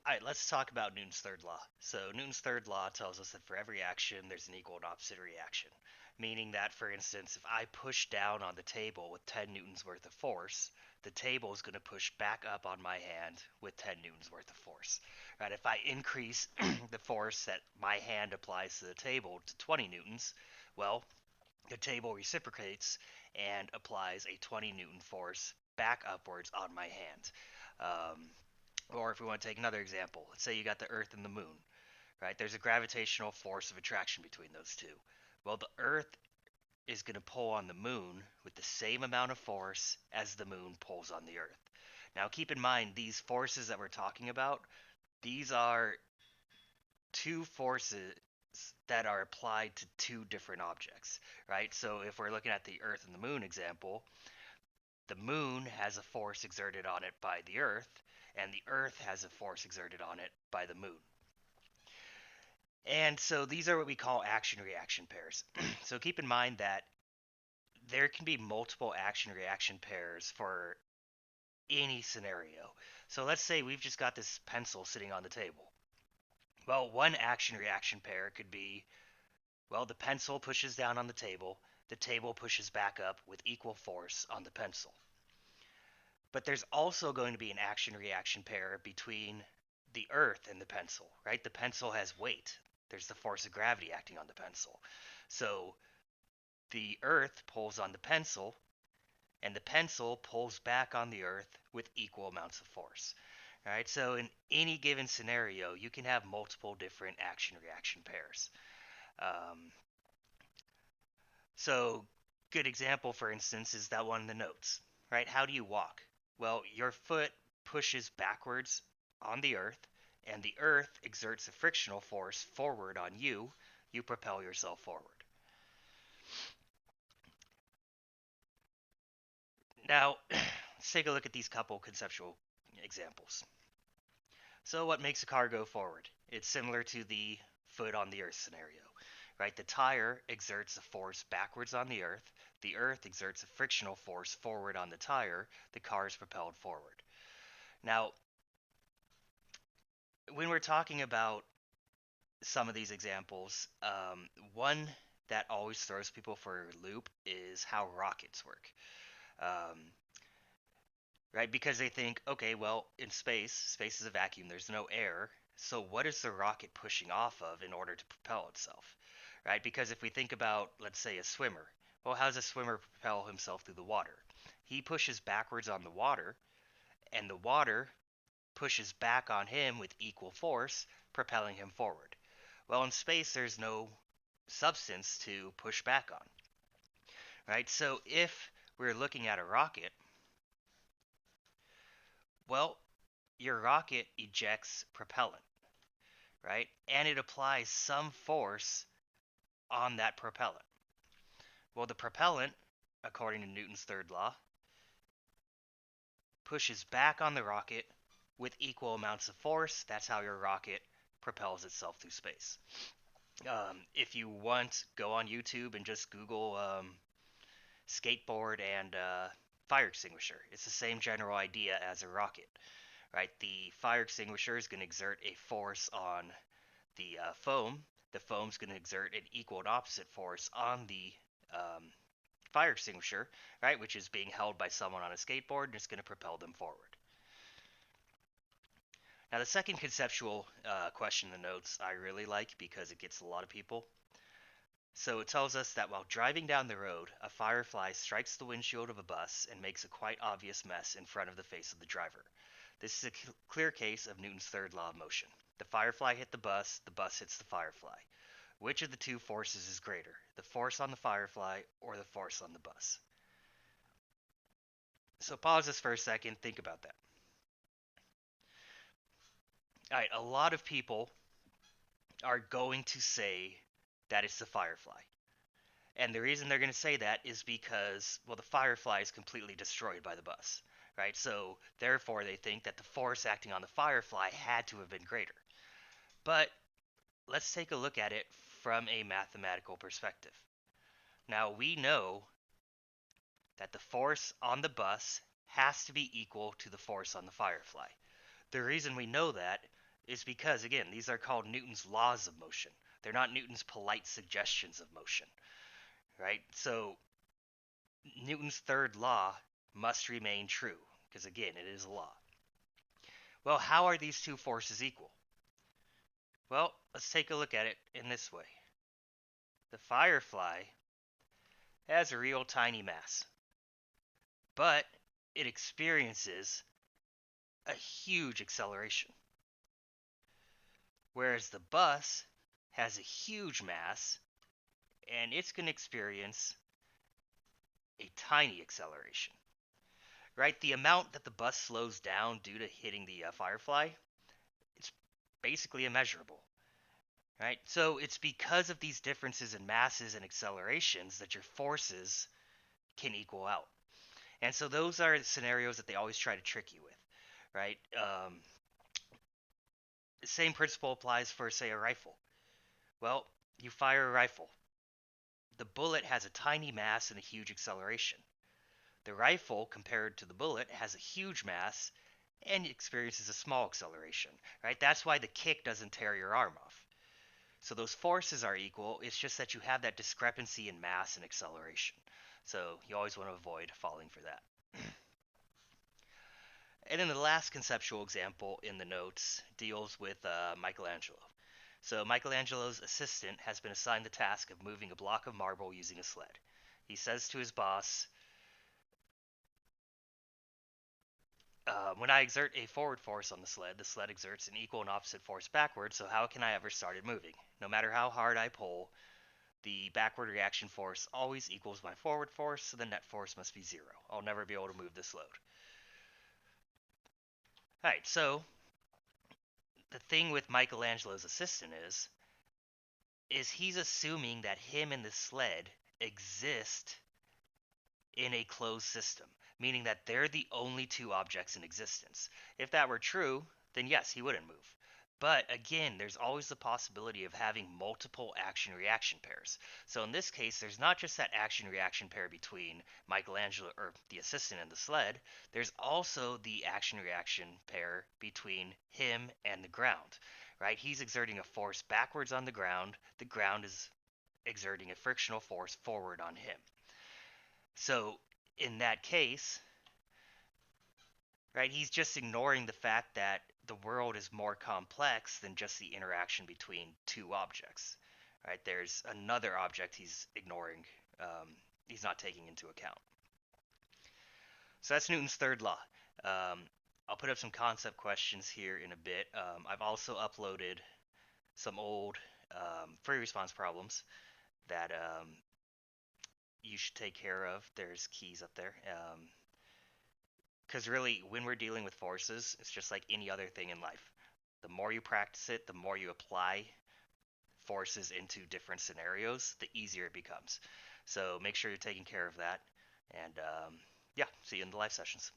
All right, let's talk about Newton's third law. So, Newton's third law tells us that for every action, there's an equal and opposite reaction. Meaning that, for instance, if I push down on the table with 10 newtons worth of force, the table is going to push back up on my hand with 10 newtons worth of force. Right? If I increase the force that my hand applies to the table to 20 newtons, well, the table reciprocates and applies a 20 newton force back upwards on my hand. Um, or if we want to take another example, let's say you got the Earth and the Moon, right? There's a gravitational force of attraction between those two. Well, the Earth is going to pull on the Moon with the same amount of force as the Moon pulls on the Earth. Now, keep in mind, these forces that we're talking about, these are two forces that are applied to two different objects, right? So if we're looking at the Earth and the Moon example, the Moon has a force exerted on it by the Earth, and the Earth has a force exerted on it by the Moon. And so these are what we call action reaction pairs. So keep in mind that there can be multiple action reaction pairs for any scenario. So let's say we've just got this pencil sitting on the table. Well, one action reaction pair could be, well, the pencil pushes down on the table pushes back up with equal force on the pencil. But there's also going to be an action reaction pair between the earth and the pencil, right? The pencil has weight. There's the force of gravity acting on the pencil. So the earth pulls on the pencil, and the pencil pulls back on the earth with equal amounts of force. All right, so in any given scenario, you can have multiple different action reaction pairs. Um, so, good example, for instance, is that one in the notes, right? How do you walk? Well, your foot pushes backwards on the earth, and the earth exerts a frictional force forward on you. You propel yourself forward. Now, let's take a look at these couple conceptual examples. So, what makes a car go forward? It's similar to the foot on the earth scenario, right? The tire exerts a force backwards on the earth exerts a frictional force forward on the tire, the car is propelled forward. Now, when we're talking about some of these examples, one that always throws people for a loop is how rockets work. Um, right? Because they think, okay, well, in space is a vacuum, there's no air. So what is the rocket pushing off of in order to propel itself? Right? Because if we think about, let's say, a swimmer, well, how does a swimmer propel himself through the water? He pushes backwards on the water, and the water pushes back on him with equal force, propelling him forward. Well, in space, there's no substance to push back on, right? So if we're looking at a rocket, well, your rocket ejects propellant, right? And it applies some force on that propellant. Well, the propellant, according to Newton's third law, pushes back on the rocket with equal amounts of force. That's how your rocket propels itself through space. If you want, go on YouTube and just Google skateboard and fire extinguisher. It's the same general idea as a rocket, right? The fire extinguisher is going to exert a force on the foam. The foam's going to exert an equal and opposite force on the um, fire extinguisher, right, which is being held by someone on a skateboard, and it's going to propel them forward. Now, the second conceptual question in the notes I really like because it gets a lot of people. So it tells us that while driving down the road, a firefly strikes the windshield of a bus and makes a quite obvious mess in front of the face of the driver. This is a clear case of Newton's third law of motion. The firefly hit the bus hits the firefly. Which of the two forces is greater, the force on the firefly or the force on the bus? So pause this for a second, think about that. All right, a lot of people are going to say that it's the firefly. And the reason they're going to say that is because, well, the firefly is completely destroyed by the bus, right? So therefore, they think that the force acting on the firefly had to have been greater. But let's take a look at it from a mathematical perspective. Now, we know that the force on the bus has to be equal to the force on the firefly. The reason we know that is because, again, these are called Newton's laws of motion. They're not Newton's polite suggestions of motion, right? So Newton's third law must remain true, because again, it is a law. Well, how are these two forces equal? Well, let's take a look at it in this way. The Firefly has a real tiny mass, but it experiences a huge acceleration. Whereas the bus has a huge mass, and it's going to experience a tiny acceleration. Right? The amount that the bus slows down due to hitting the Firefly, it's basically immeasurable. Right? So it's because of these differences in masses and accelerations that your forces can equal out. And so those are scenarios that they always try to trick you with, right? Same principle applies for, say, a rifle. Well, you fire a rifle. The bullet has a tiny mass and a huge acceleration. The rifle, compared to the bullet, has a huge mass and experiences a small acceleration, right? That's why the kick doesn't tear your arm off. So those forces are equal, it's just that you have that discrepancy in mass and acceleration. So you always want to avoid falling for that. And then the last conceptual example in the notes deals with Michelangelo. So Michelangelo's assistant has been assigned the task of moving a block of marble using a sled. He says to his boss, when I exert a forward force on the sled exerts an equal and opposite force backward, so how can I ever start it moving? No matter how hard I pull, the backward reaction force always equals my forward force, so the net force must be zero. I'll never be able to move this load. Alright, so the thing with Michelangelo's assistant is he's assuming that him and the sled exist in a closed system, meaning that they're the only two objects in existence. If that were true, then yes, he wouldn't move. But again, there's always the possibility of having multiple action reaction pairs. So in this case, there's not just that action reaction pair between Michelangelo or the assistant and the sled, there's also the action reaction pair between him and the ground. Right? He's exerting a force backwards on the ground is exerting a frictional force forward on him. So in that case, right, he's just ignoring the fact that the world is more complex than just the interaction between two objects. Right, there's another object he's ignoring. He's not taking into account. So that's Newton's third law. I'll put up some concept questions here in a bit. I've also uploaded some old free response problems that you should take care of. There's keys up there. Because really, when we're dealing with forces, it's just like any other thing in life. The more you practice it, the more you apply forces into different scenarios, the easier it becomes. So make sure you're taking care of that. And yeah, see you in the live sessions.